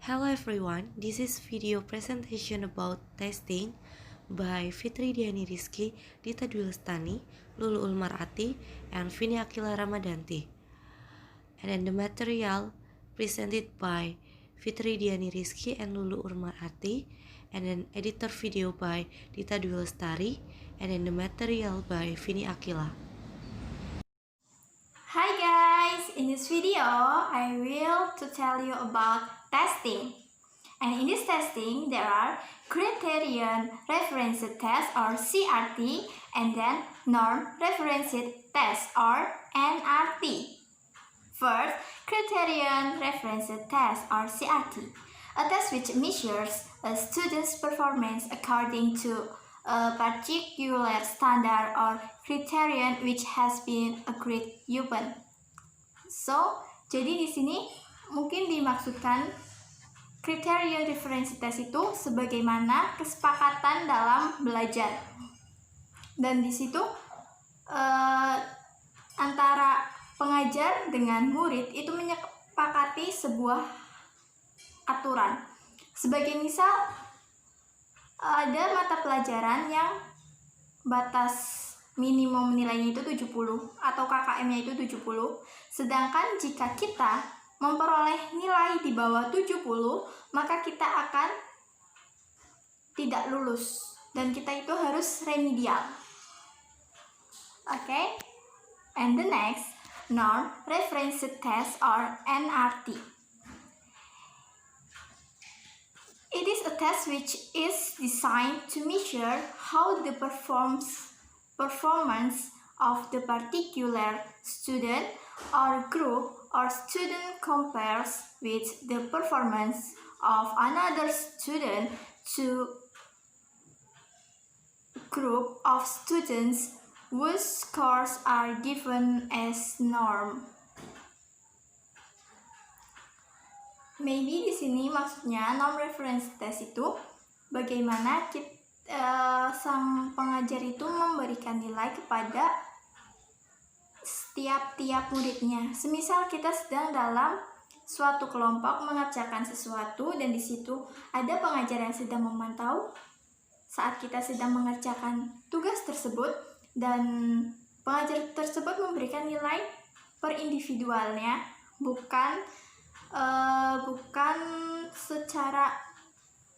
Hello everyone, this is video presentation about testing by Fitri Diani Rizky, Dita Dwi Lestani, Lulu Ulmarati, and Vini Akila Ramadanti. And then the material presented by Fitri Diani Rizky and Lulu Ulmarati, and then editor video by Dita Dwi Lestari, and then the material by Vini Akila. Hi guys, in this video I will to tell you about testing. And in this testing there are criterion reference test or CRT and then norm reference test or NRT. First, criterion reference test or CRT, a test which measures a student's performance according to a particular standard or criterion which has been agreed upon. So, jadi di sini mungkin dimaksudkan criterion reference test itu sebagaimana kesepakatan dalam belajar. Dan di situ antara pengajar dengan murid itu menyepakati sebuah aturan. Sebagai misal, ada mata pelajaran yang batas minimum nilainya itu 70 atau KKM-nya itu 70. Sedangkan jika kita memperoleh nilai di bawah 70, maka kita akan tidak lulus dan kita itu harus remedial. Okay? And the next, norm reference test or NRT. It is a test which is designed to measure how the performance of the particular student or group or student compares with the performance of another student to group of students whose scores are given as norm. Maybe di sini maksudnya norm reference test itu bagaimana sang pengajar itu memberikan nilai kepada tiap muridnya. Semisal kita sedang dalam suatu kelompok mengerjakan sesuatu dan di situ ada pengajar yang sedang memantau saat kita sedang mengerjakan tugas tersebut dan pengajar tersebut memberikan nilai per individualnya, bukan secara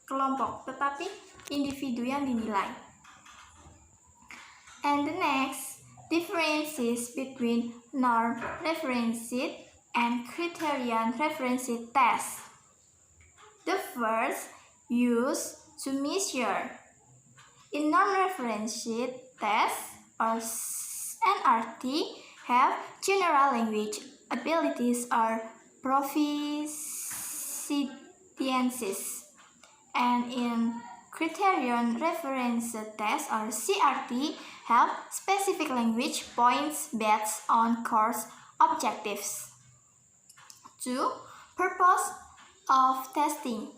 kelompok, tetapi individu yang dinilai. And the next, differences between norm reference and criterion reference test. The first, used to measure. In norm reference test or NRT have general language abilities or proficiencies, and in criterion reference test or CRT have specific language points based on course objectives. 2. Purpose of testing.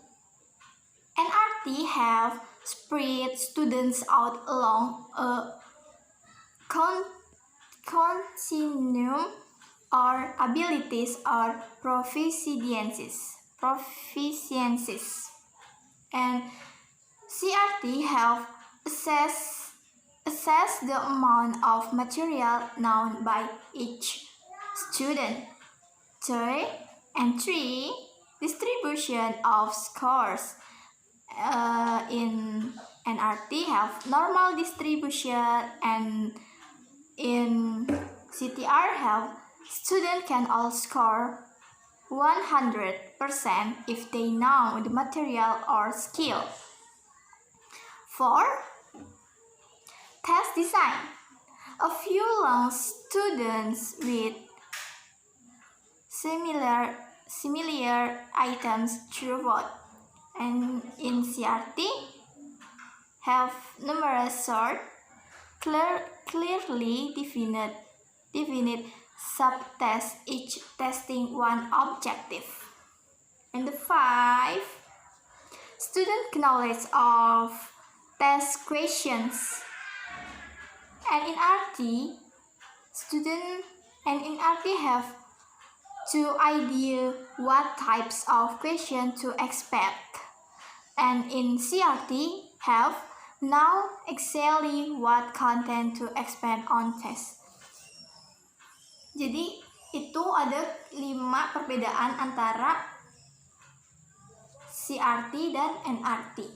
NRT have spread students out along a continuum or abilities or proficiencies. And CRT have assess the amount of material known by each student. 3. Distribution of scores. In NRT have normal distribution, and in CTR have students can all score 100% if they know the material or skill. 4. Test design. A few long students with similar items throughout, and in CRT have numerous short, clearly defined subtests, each testing one objective. And the 5, student knowledge of test questions. And in RT have to idea what types of question to expect. And in CRT, have now exactly what content to expand on test. Jadi itu ada 5 perbedaan antara CRT dan NRT.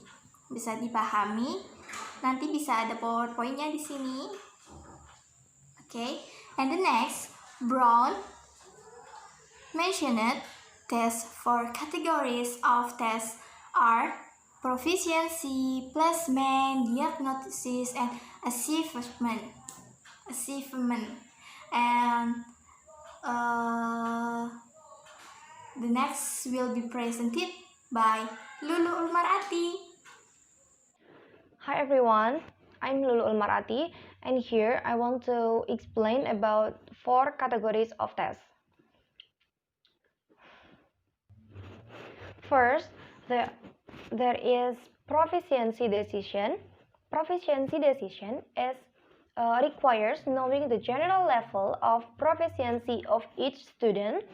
Bisa dipahami. Nanti bisa ada PowerPoint-nya di sini. Okay. And the next, Brown mentioned tests for categories of tests are proficiency, placement, diagnosis, and achievement. And the next will be presented by Lulu Ulmarati. Hi everyone, I'm Lulu Ulmarati, and here I want to explain about 4 categories of tests. First, there is proficiency decision. Proficiency decision is requires knowing the general level of proficiency of each student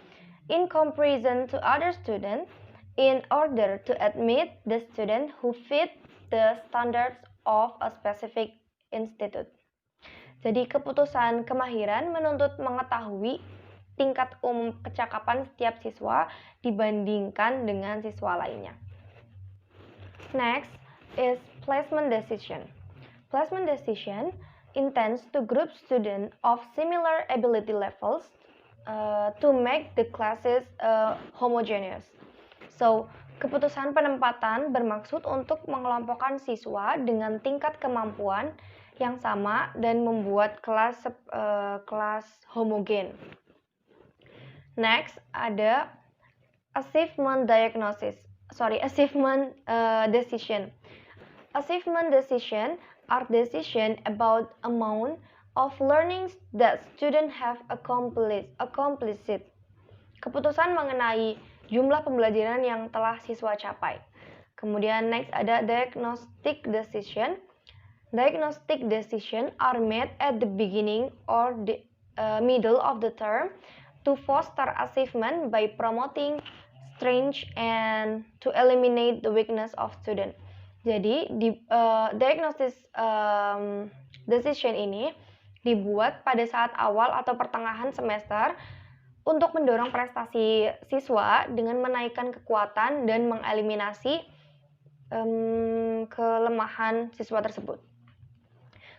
in comparison to other students in order to admit the student who fit the standards of a specific institute. Jadi keputusan kemahiran menuntut mengetahui tingkat umum kecakapan setiap siswa dibandingkan dengan siswa lainnya. Next is placement decision. Placement decision intends to group students of similar ability levels to make the classes homogeneous. So, keputusan penempatan bermaksud untuk mengelompokkan siswa dengan tingkat kemampuan yang sama dan membuat kelas homogen. Next ada achievement decision. Achievement decision are decision about amount of learning that students have accomplished. Keputusan mengenai jumlah pembelajaran yang telah siswa capai. Kemudian next ada diagnostic decision. Diagnostic decision are made at the beginning or the middle of the term to foster achievement by promoting strength and to eliminate the weakness of student. Jadi diagnosis decision ini dibuat pada saat awal atau pertengahan semester untuk mendorong prestasi siswa dengan menaikkan kekuatan dan mengeliminasi kelemahan siswa tersebut.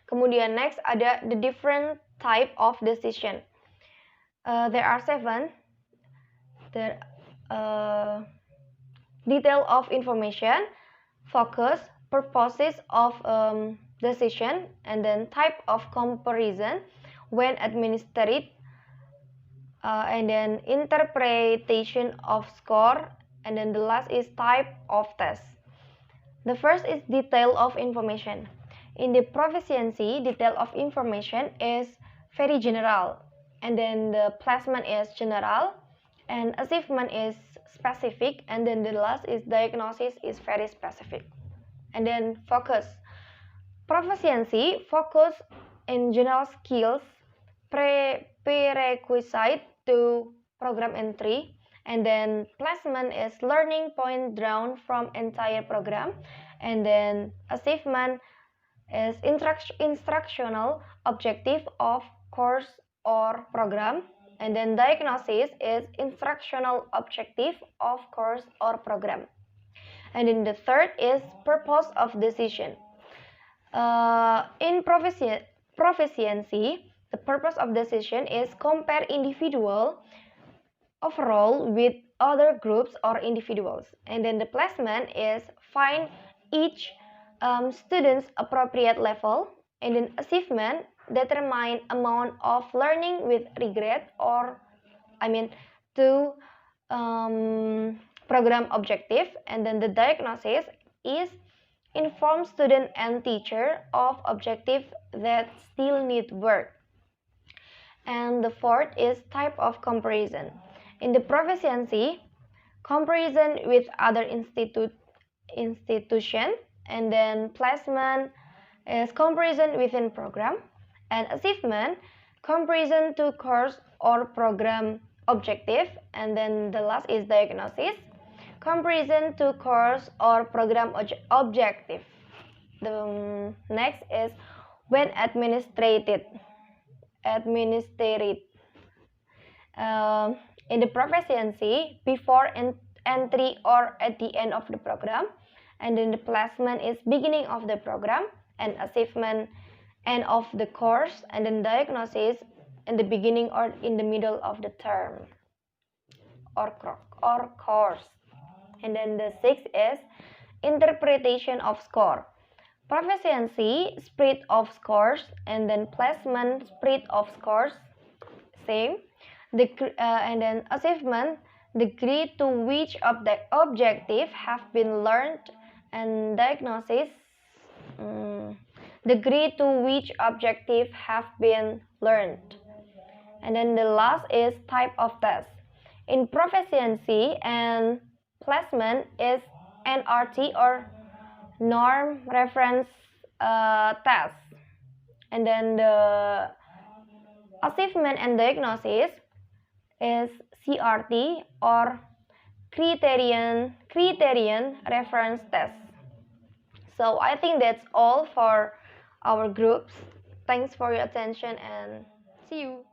Kemudian next ada the different type of decision. There are 7. Detail of information, focus, purposes of decision, and then type of comparison when administered, and then interpretation of score, and then the last is type of test. The first is detail of information. In the proficiency, detail of information is very general, and then the placement is general, and achievement is specific, and then the last is diagnosis is very specific. And then focus. Proficiency focus in general skills prerequisite to program entry, and then placement is learning point drawn from entire program, and then achievement is instructional objective of course or program, and then diagnosis is instructional objective of course or program. And then the third is purpose of decision. In proficiency, the purpose of decision is compare individual overall with other groups or individuals. And then the placement is find each student's appropriate level, and then achievement determine amount of learning with regret or to program objective, and then the diagnosis is inform student and teacher of objective that still need work. And the fourth is type of comparison. In the proficiency, comparison with other institution, and then placement is comparison within program, and achievement comparison to course or program objective, and then the last is diagnosis, comparison to course or program objective. The next is when administrated in the proficiency before entry or at the end of the program, and then the placement is beginning of the program, and achievement end of the course, and then diagnosis in the beginning or in the middle of the term or course. And then the sixth is interpretation of score, proficiency spread of scores, and then placement spread of scores, same. And then achievement, degree to which objective have been learned, and diagnosis, degree to which objective have been learned. And then the last is type of test. In proficiency and placement is NRT or norm reference test. And then the achievement and diagnosis is CRT or criterion reference test. So I think that's all for our groups. Thanks for your attention and see you.